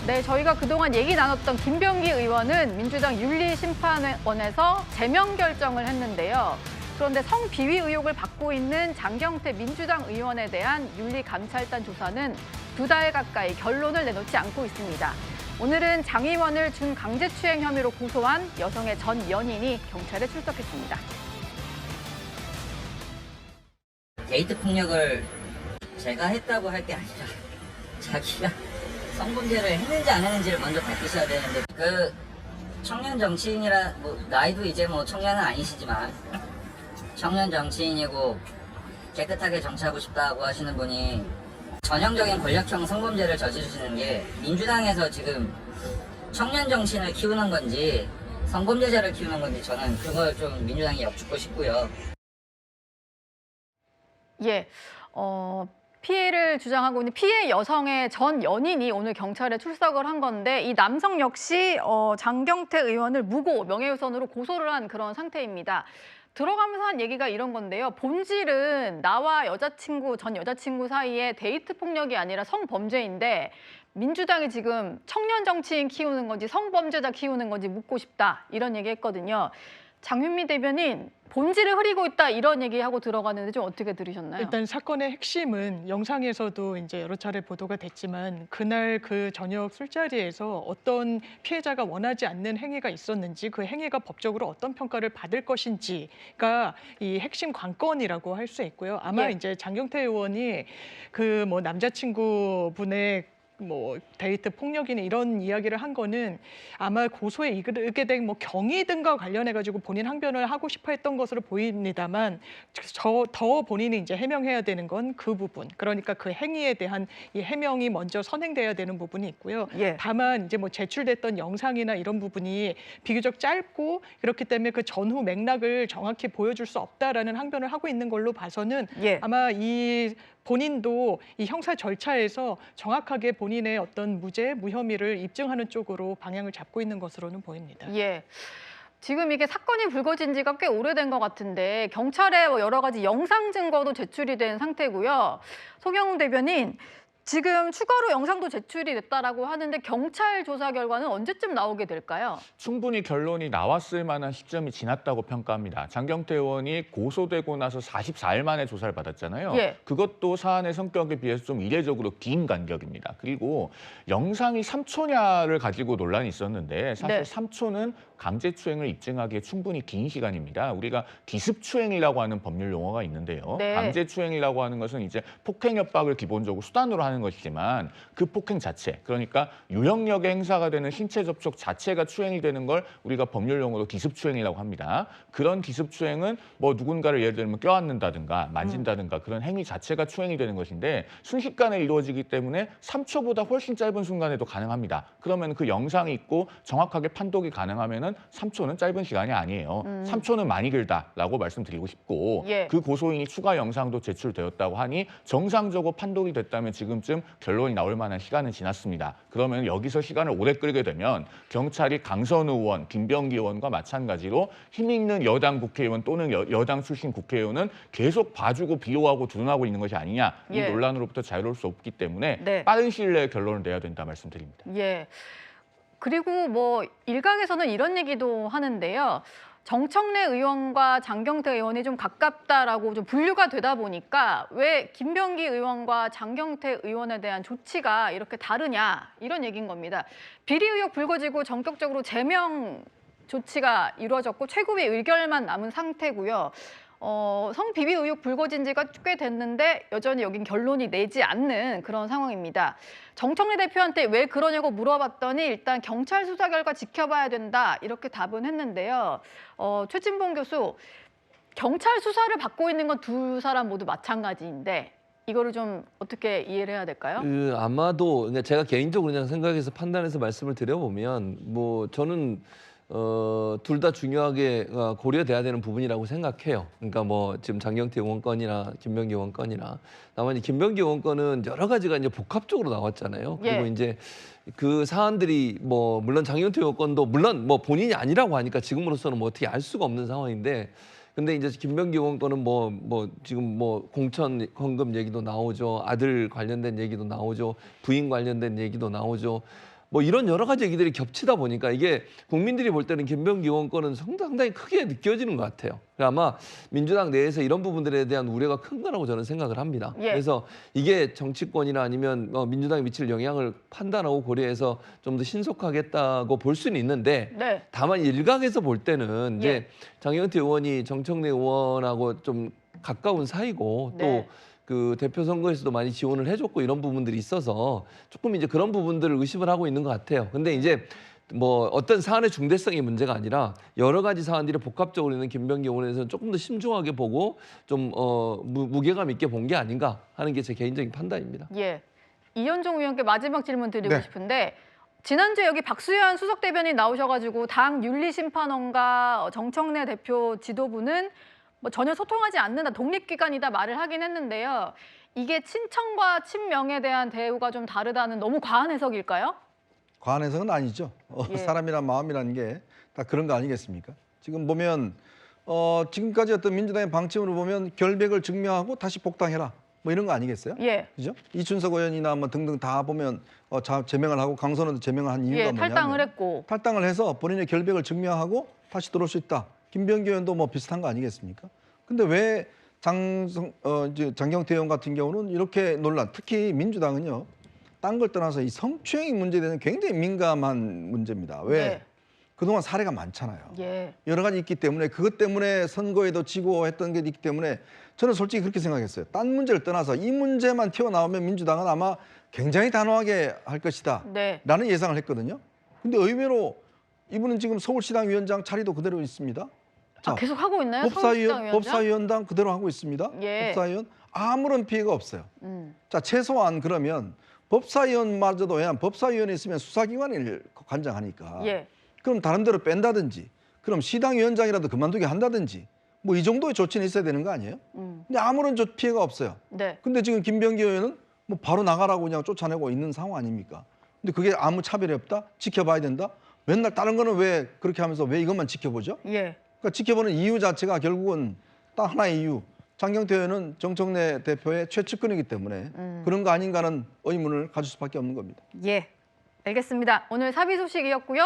네, 저희가 그동안 얘기 나눴던 김병기 의원은 민주당 윤리심판원에서 제명 결정을 했는데요. 그런데 성비위 의혹을 받고 있는 장경태 민주당 의원에 대한 윤리감찰단 조사는 2달 가까이 결론을 내놓지 않고 있습니다. 오늘은 장 의원을 준강제추행 혐의로 고소한 여성의 전 연인이 경찰에 출석했습니다. 데이트 폭력을 제가 했다고 할 게 아니라 자기가 성범죄를 했는지 안 했는지를 먼저 밝히셔야 되는데, 그 청년 정치인이라 뭐 나이도 이제 뭐 청년은 아니시지만 청년 정치인이고 깨끗하게 정치하고 싶다고 하시는 분이 전형적인 권력형 성범죄를 저지르시는 게 민주당에서 지금 청년 정치인을 키우는 건지 성범죄자를 키우는 건지 저는 그걸 좀 민주당이 엿듣고 싶고요. 예, 피해를 주장하고 있는 피해 여성의 전 연인이 오늘 경찰에 출석을 한 건데, 이 남성 역시 장경태 의원을 무고 명예훼손으로 고소를 한 그런 상태입니다. 들어가면서 한 얘기가 이런 건데요. 본질은 나와 전 여자친구 사이에 데이트 폭력이 아니라 성범죄인데, 민주당이 지금 청년 정치인 키우는 건지 성범죄자 키우는 건지 묻고 싶다, 이런 얘기 했거든요. 장윤미 대변인, 본질을 흐리고 있다, 이런 얘기하고 들어가는데 좀 어떻게 들으셨나요? 일단 사건의 핵심은 영상에서도 이제 여러 차례 보도가 됐지만, 그날 그 저녁 술자리에서 어떤 피해자가 원하지 않는 행위가 있었는지, 그 행위가 법적으로 어떤 평가를 받을 것인지가 이 핵심 관건이라고 할 수 있고요. 아마 예. 이제 장경태 의원이 그 뭐 남자친구분의 뭐 데이트 폭력이나 이런 이야기를 한 거는 아마 고소에 이르게 된 뭐 경위 등과 관련해 가지고 본인 항변을 하고 싶어 했던 것으로 보입니다만, 더 본인이 이제 해명해야 되는 건 그 부분, 그러니까 그 행위에 대한 이 해명이 먼저 선행돼야 되는 부분이 있고요. 예. 다만 이제 뭐 제출됐던 영상이나 이런 부분이 비교적 짧고 그렇기 때문에 그 전후 맥락을 정확히 보여줄 수 없다라는 항변을 하고 있는 걸로 봐서는, 예. 아마 이 본인도 이 형사 절차에서 정확하게 본인의 어떤 무죄, 무혐의를 입증하는 쪽으로 방향을 잡고 있는 것으로는 보입니다. 예. 지금 이게 사건이 불거진 지가 꽤 오래된 것 같은데, 경찰에 여러 가지 영상 증거도 제출이 된 상태고요. 송영훈 대변인, 지금 추가로 영상도 제출이 됐다라고 하는데 경찰 조사 결과는 언제쯤 나오게 될까요? 충분히 결론이 나왔을 만한 시점이 지났다고 평가합니다. 장경태 의원이 고소되고 나서 44일 만에 조사를 받았잖아요. 예. 그것도 사안의 성격에 비해서 좀 이례적으로 긴 간격입니다. 그리고 영상이 3초냐를 가지고 논란이 있었는데, 사실 네. 3초는 강제추행을 입증하기에 충분히 긴 시간입니다. 우리가 기습추행이라고 하는 법률 용어가 있는데요. 네. 강제추행이라고 하는 것은 이제 폭행 협박을 기본적으로 수단으로 하는 것이지만, 그 폭행 자체, 그러니까 유형력의 행사가 되는 신체 접촉 자체가 추행이 되는 걸 우리가 법률 용어로 기습추행이라고 합니다. 그런 기습추행은 뭐 누군가를 예를 들면 껴안는다든가 만진다든가 그런 행위 자체가 추행이 되는 것인데, 순식간에 이루어지기 때문에 3초보다 훨씬 짧은 순간에도 가능합니다. 그러면 그 영상이 있고 정확하게 판독이 가능하면은 3초는 짧은 시간이 아니에요. 3초는 많이 길다라고 말씀드리고 싶고, 예. 그 고소인이 추가 영상도 제출되었다고 하니 정상적으로 판독이 됐다면 지금쯤 결론이 나올 만한 시간은 지났습니다. 그러면 여기서 시간을 오래 끌게 되면 경찰이 강선우 의원, 김병기 의원과 마찬가지로 힘있는 여당 국회의원 또는 여당 출신 국회의원은 계속 봐주고 비호하고 두둔하고 있는 것이 아니냐, 이 예. 논란으로부터 자유로울 수 없기 때문에 네. 빠른 시일 내에 결론을 내야 된다 말씀드립니다. 예. 그리고 뭐 일각에서는 이런 얘기도 하는데요. 정청래 의원과 장경태 의원이 좀 가깝다라고 좀 분류가 되다 보니까 왜 김병기 의원과 장경태 의원에 대한 조치가 이렇게 다르냐, 이런 얘기인 겁니다. 비리 의혹 불거지고 전격적으로 제명 조치가 이루어졌고 최고위 의결만 남은 상태고요. 성비위 의혹 불거진 지가 꽤 됐는데 여전히 여긴 결론이 내지 않는 그런 상황입니다. 정청래 대표한테 왜 그러냐고 물어봤더니 일단 경찰 수사 결과 지켜봐야 된다, 이렇게 답은 했는데요. 최진봉 교수, 경찰 수사를 받고 있는 건 두 사람 모두 마찬가지인데 이거를 좀 어떻게 이해를 해야 될까요? 아마도 그러니까 제가 개인적으로 그냥 생각해서 판단해서 말씀을 드려보면, 뭐 저는 둘 다 중요하게 고려돼야 되는 부분이라고 생각해요. 그러니까 뭐 지금 장경태 의원 건이나 김병기 의원 건이나, 다만 김병기 의원 건은 여러 가지가 이제 복합적으로 나왔잖아요. 그리고 예. 이제 그 사안들이 뭐 물론 장경태 의원 건도 물론 뭐 본인이 아니라고 하니까 지금으로서는 뭐 어떻게 알 수가 없는 상황인데, 근데 이제 김병기 의원 거는 뭐 지금 뭐 공천 헌금 얘기도 나오죠. 아들 관련된 얘기도 나오죠. 부인 관련된 얘기도 나오죠. 뭐 이런 여러 가지 얘기들이 겹치다 보니까 이게 국민들이 볼 때는 김병기 의원 건은 상당히 크게 느껴지는 것 같아요. 아마 민주당 내에서 이런 부분들에 대한 우려가 큰 거라고 저는 생각을 합니다. 예. 그래서 이게 정치권이나 아니면 민주당에 미칠 영향을 판단하고 고려해서 좀 더 신속하겠다고 볼 수는 있는데 네. 다만 일각에서 볼 때는 이제 예. 장경태 의원이 정청래 의원하고 좀 가까운 사이고 네. 또 그 대표 선거에서도 많이 지원을 해줬고 이런 부분들이 있어서 조금 이제 그런 부분들을 의심을 하고 있는 것 같아요. 근데 이제 뭐 어떤 사안의 중대성이 문제가 아니라 여러 가지 사안들이 복합적으로 있는 김병기 의원에서는 조금 더 신중하게 보고 좀 무게감 있게 본 게 아닌가 하는 게 제 개인적인 판단입니다. 예. 이현종 의원께 마지막 질문 드리고 네. 싶은데 지난주에 여기 박수현 수석 대변인 나오셔가지고 당 윤리심판원과 정청래 대표 지도부는 뭐 전혀 소통하지 않는다, 독립기관이다 말을 하긴 했는데요. 이게 친청과 친명에 대한 대우가 좀 다르다는 너무 과한 해석일까요? 과한 해석은 아니죠. 예. 사람이란 마음이라는 게 다 그런 거 아니겠습니까? 지금 보면 지금까지 어떤 민주당의 방침으로 보면 결백을 증명하고 다시 복당해라. 뭐 이런 거 아니겠어요? 예. 그죠? 이춘석 의원이나 뭐 등등 다 보면 제명을 하고 강선호도 제명을 한 이유가 예, 뭐냐면 탈당을 했고. 탈당을 해서 본인의 결백을 증명하고 다시 들어올 수 있다. 김병기 의원도 뭐 비슷한 거 아니겠습니까? 근데 왜 장경태 의원 같은 경우는 이렇게 논란, 특히 민주당은요, 딴 걸 떠나서 이 성추행 문제에 대해서 굉장히 민감한 문제입니다. 왜? 네. 그동안 사례가 많잖아요. 예. 여러 가지 있기 때문에 그것 때문에 선거에도 지고 했던 게 있기 때문에 저는 솔직히 그렇게 생각했어요. 딴 문제를 떠나서 이 문제만 튀어나오면 민주당은 아마 굉장히 단호하게 할 것이다. 네. 라는 예상을 했거든요. 근데 의외로 이분은 지금 서울시당 위원장 자리도 그대로 있습니다. 자, 계속 하고 있나요? 서울시당 위원장? 법사위원장 그대로 하고 있습니다. 예. 법사위원 아무런 피해가 없어요. 음. 자, 최소한 그러면 법사위원마저도 왜냐하면 법사위원회 있으면 수사기관을 관장하니까. 예. 그럼 다른 데로 뺀다든지, 그럼 시당위원장이라도 그만두게 한다든지, 뭐 이 정도의 조치는 있어야 되는 거 아니에요? 근데 아무런 피해가 없어요. 네. 근데 지금 김병기 의원은 뭐 바로 나가라고 그냥 쫓아내고 있는 상황 아닙니까? 근데 그게 아무 차별이 없다? 지켜봐야 된다? 맨날 다른 거는 왜 그렇게 하면서 왜 이것만 지켜보죠? 예. 그러니까 지켜보는 이유 자체가 결국은 딱 하나의 이유. 장경태 의원은 정청래 대표의 최측근이기 때문에 그런 거 아닌가는 의문을 가질 수밖에 없는 겁니다. 예. 알겠습니다. 오늘 사비 소식이었고요.